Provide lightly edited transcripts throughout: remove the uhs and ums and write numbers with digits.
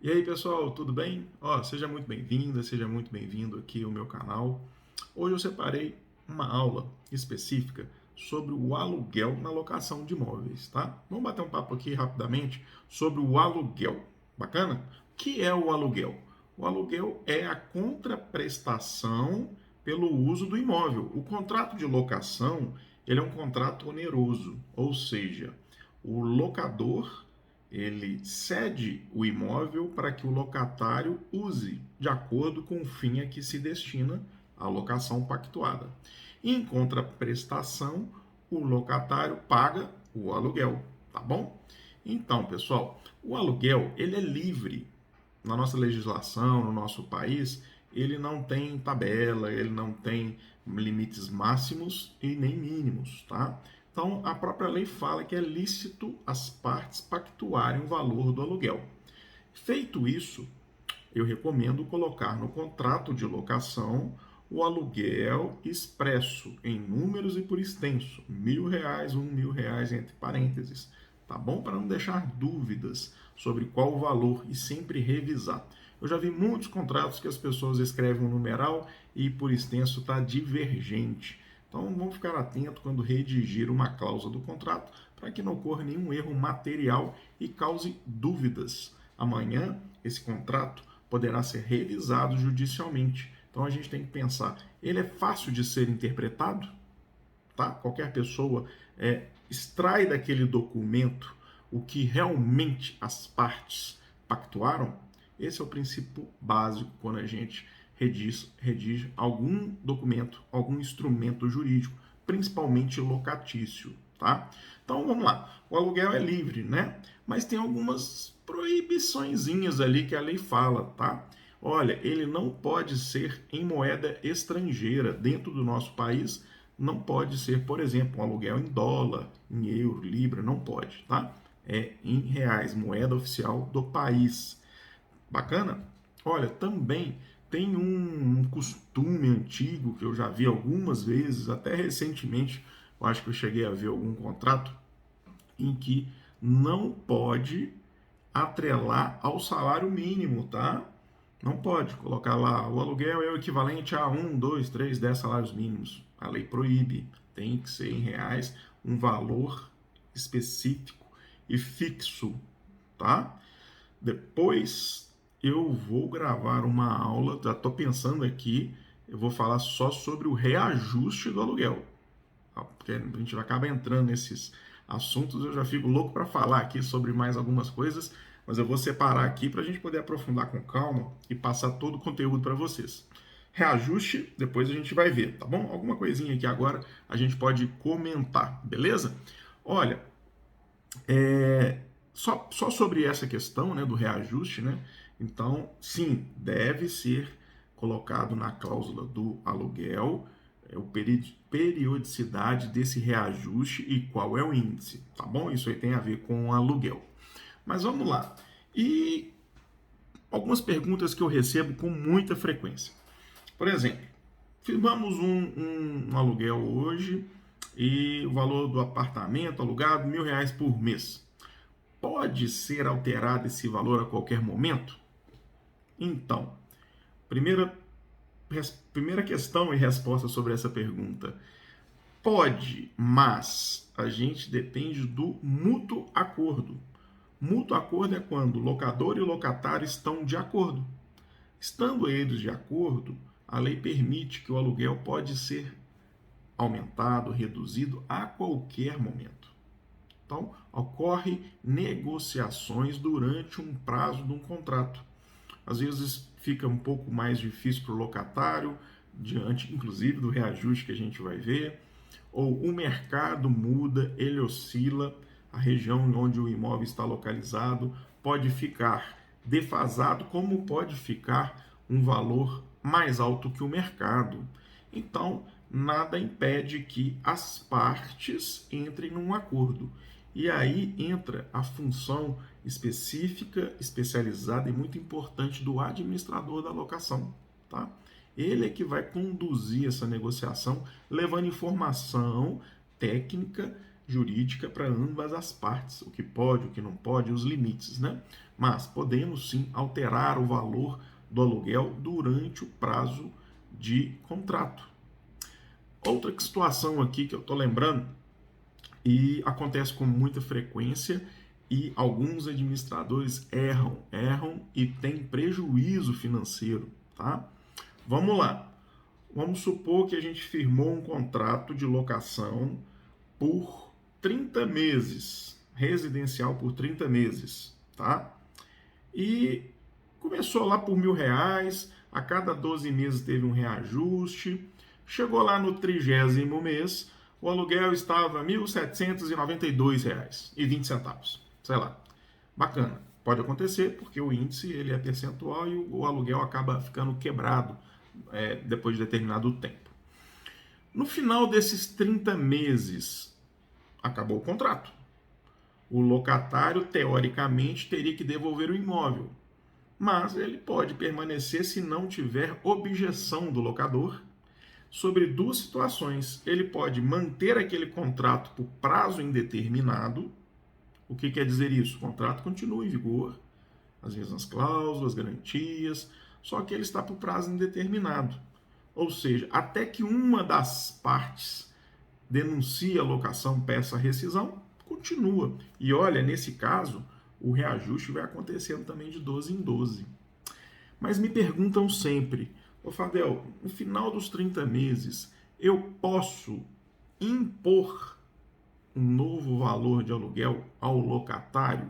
E aí, pessoal, tudo bem? Seja muito bem-vinda, seja muito bem-vindo aqui ao meu canal. Hoje eu separei uma aula específica sobre o aluguel na locação de imóveis, tá? Vamos bater um papo aqui rapidamente sobre o aluguel. Bacana? O que é o aluguel? O aluguel é a contraprestação pelo uso do imóvel. O contrato de locação, ele é um contrato oneroso, ou seja, o locador ele cede o imóvel para que o locatário use de acordo com o fim a que se destina a locação pactuada. Em contraprestação, o locatário paga o aluguel, tá bom? Então, pessoal, o aluguel ele é livre na nossa legislação, no nosso país, ele não tem tabela, ele não tem limites máximos e nem mínimos, tá? Então, a própria lei fala que é lícito as partes pactuarem o valor do aluguel. Feito isso, eu recomendo colocar no contrato de locação o aluguel expresso em números e por extenso, R$ 1.000, R$ 1.000 entre parênteses, tá bom? Para não deixar dúvidas sobre qual o valor e sempre revisar. Eu já vi muitos contratos que as pessoas escrevem um numeral e por extenso está divergente. Então vamos ficar atento quando redigir uma cláusula do contrato para que não ocorra nenhum erro material e cause dúvidas. Amanhã esse contrato poderá ser revisado judicialmente. Então a gente tem que pensar, ele é fácil de ser interpretado? Tá? Qualquer pessoa extrai daquele documento o que realmente as partes pactuaram? Esse é o princípio básico quando a gente redige algum documento, algum instrumento jurídico, principalmente locatício, tá? Então vamos lá. O aluguel é livre, né? Mas tem algumas proibiçõezinhas ali que a lei fala, tá? Olha, ele não pode ser em moeda estrangeira dentro do nosso país. Não pode ser, por exemplo, um aluguel em dólar, em euro, libra, não pode, tá? É em reais, moeda oficial do país. Bacana? Olha, também tem um costume antigo que eu já vi algumas vezes, até recentemente, eu acho que eu cheguei a ver algum contrato em que não pode atrelar ao salário mínimo, tá? Não pode colocar lá, o aluguel é o equivalente a 10 salários mínimos. A lei proíbe. Tem que ser em reais um valor específico e fixo, tá? Depois eu vou gravar uma aula, já estou pensando aqui, eu vou falar só sobre o reajuste do aluguel. Porque a gente acaba entrando nesses assuntos, eu já fico louco para falar aqui sobre mais algumas coisas, mas eu vou separar aqui para a gente poder aprofundar com calma e passar todo o conteúdo para vocês. Reajuste, depois a gente vai ver, tá bom? Alguma coisinha aqui agora a gente pode comentar, beleza? Olha, só sobre essa questão, né, do reajuste, né? Então, sim, deve ser colocado na cláusula do aluguel o periodicidade desse reajuste e qual é o índice, tá bom? Isso aí tem a ver com o aluguel. Mas vamos lá. E algumas perguntas que eu recebo com muita frequência. Por exemplo, firmamos um aluguel hoje e o valor do apartamento alugado R$ 1.000 por mês. Pode ser alterado esse valor a qualquer momento? Então, primeira, primeira questão e resposta sobre essa pergunta. Pode, mas a gente depende do mútuo acordo. Mútuo acordo é quando o locador e o locatário estão de acordo. Estando eles de acordo, a lei permite que o aluguel pode ser aumentado, reduzido a qualquer momento. Então, ocorre negociações durante um prazo de um contrato. Às vezes fica um pouco mais difícil para o locatário, diante inclusive do reajuste que a gente vai ver, ou o mercado muda, ele oscila, a região onde o imóvel está localizado pode ficar defasado, como pode ficar um valor mais alto que o mercado. Então, nada impede que as partes entrem num acordo. E aí entra a função específica, especializada e muito importante do administrador da locação, tá? Ele é que vai conduzir essa negociação, levando informação técnica jurídica para ambas as partes, o que pode, o que não pode, os limites, né? Mas podemos sim alterar o valor do aluguel durante o prazo de contrato. Outra situação aqui que eu estou lembrando, e acontece com muita frequência, e alguns administradores erram e têm prejuízo financeiro, tá? Vamos lá. Vamos supor que a gente firmou um contrato de locação por 30 meses, residencial por 30 meses, tá? E começou lá por R$ 1.000, a cada 12 meses teve um reajuste, chegou lá no 30º mês, o aluguel estava R$ 1.792,20, sei lá. Bacana, pode acontecer porque o índice ele é percentual e o aluguel acaba ficando quebrado depois de determinado tempo. No final desses 30 meses, acabou o contrato. O locatário, teoricamente, teria que devolver o imóvel, mas ele pode permanecer se não tiver objeção do locador sobre duas situações. Ele pode manter aquele contrato por prazo indeterminado. O que quer dizer isso? O contrato continua em vigor, as mesmas cláusulas, garantias, só que ele está por prazo indeterminado. Ou seja, até que uma das partes denuncie a locação, peça a rescisão, continua. E olha, nesse caso, o reajuste vai acontecendo também de 12 em 12. Mas me perguntam sempre, ô Fadel, no final dos 30 meses, eu posso impor um novo valor de aluguel ao locatário?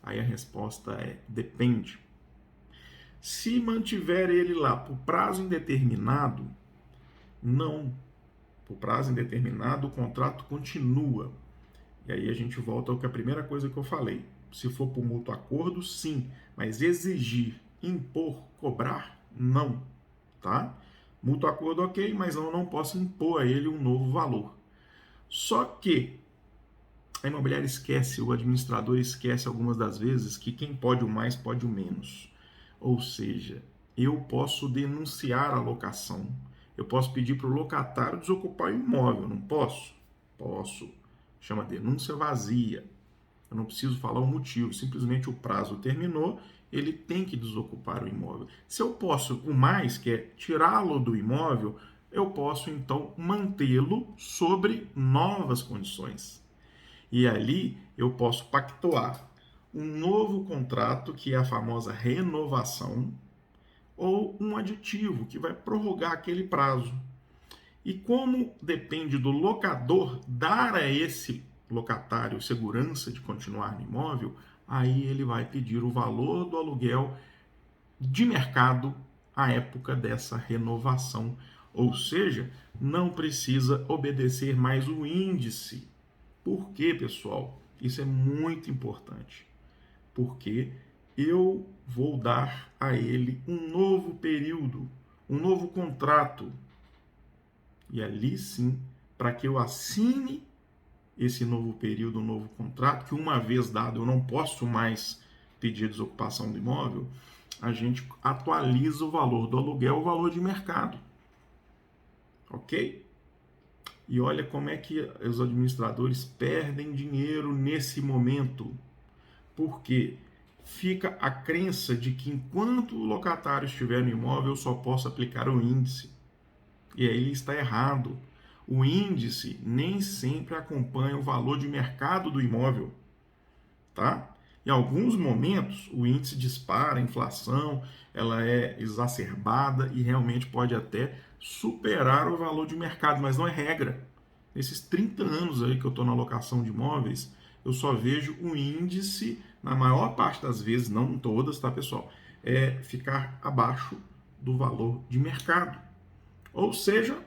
Aí a resposta é: depende. Se mantiver ele lá por prazo indeterminado, não. Por prazo indeterminado, o contrato continua. E aí a gente volta ao que a primeira coisa que eu falei. Se for por mútuo acordo, sim. Mas exigir, impor, cobrar, não. Tá? Mútuo acordo, ok, mas eu não posso impor a ele um novo valor. Só que a imobiliária esquece, o administrador esquece algumas das vezes que quem pode o mais pode o menos. Ou seja, eu posso denunciar a locação, eu posso pedir para o locatário desocupar o imóvel, não posso? Posso. Chama denúncia vazia. Eu não preciso falar o motivo, simplesmente o prazo terminou, ele tem que desocupar o imóvel. Se eu posso o mais, que é tirá-lo do imóvel, eu posso então mantê-lo sobre novas condições. E ali eu posso pactuar um novo contrato, que é a famosa renovação, ou um aditivo, que vai prorrogar aquele prazo. E como depende do locador dar a esse locatário segurança de continuar no imóvel, aí ele vai pedir o valor do aluguel de mercado à época dessa renovação. Ou seja, não precisa obedecer mais o índice. Por quê, pessoal? Isso é muito importante. Porque eu vou dar a ele um novo período, um novo contrato. E ali sim, para que eu assine esse novo período, um novo contrato, que uma vez dado eu não posso mais pedir desocupação do imóvel, a gente atualiza o valor do aluguel, o valor de mercado. Ok? E olha como é que os administradores perdem dinheiro nesse momento. Porque fica a crença de que enquanto o locatário estiver no imóvel, eu só posso aplicar o índice. E aí está errado. O índice nem sempre acompanha o valor de mercado do imóvel, tá? Em alguns momentos, o índice dispara, a inflação, ela é exacerbada e realmente pode até superar o valor de mercado, mas não é regra. Nesses 30 anos aí que eu estou na locação de imóveis, eu só vejo o índice, na maior parte das vezes, não todas, tá, pessoal? Ficar abaixo do valor de mercado. Ou seja,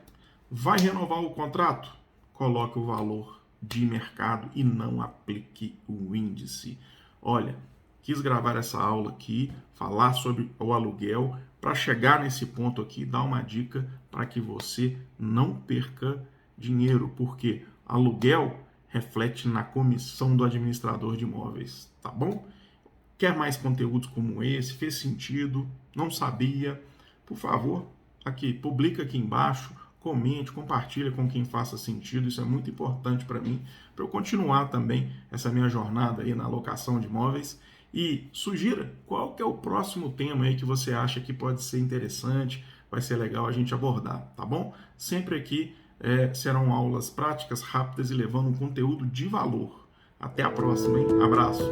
vai renovar o contrato? Coloque o valor de mercado e não aplique o índice. Olha, quis gravar essa aula aqui, falar sobre o aluguel, para chegar nesse ponto aqui, dar uma dica para que você não perca dinheiro, porque aluguel reflete na comissão do administrador de imóveis, tá bom? Quer mais conteúdos como esse? Fez sentido? Não sabia? Por favor, aqui, publica aqui embaixo, comente, compartilha com quem faça sentido, isso é muito importante para mim, para eu continuar também essa minha jornada aí na alocação de imóveis. E sugira qual que é o próximo tema aí que você acha que pode ser interessante, vai ser legal a gente abordar, tá bom? Sempre aqui serão aulas práticas, rápidas e levando um conteúdo de valor. Até a próxima, hein? Abraço!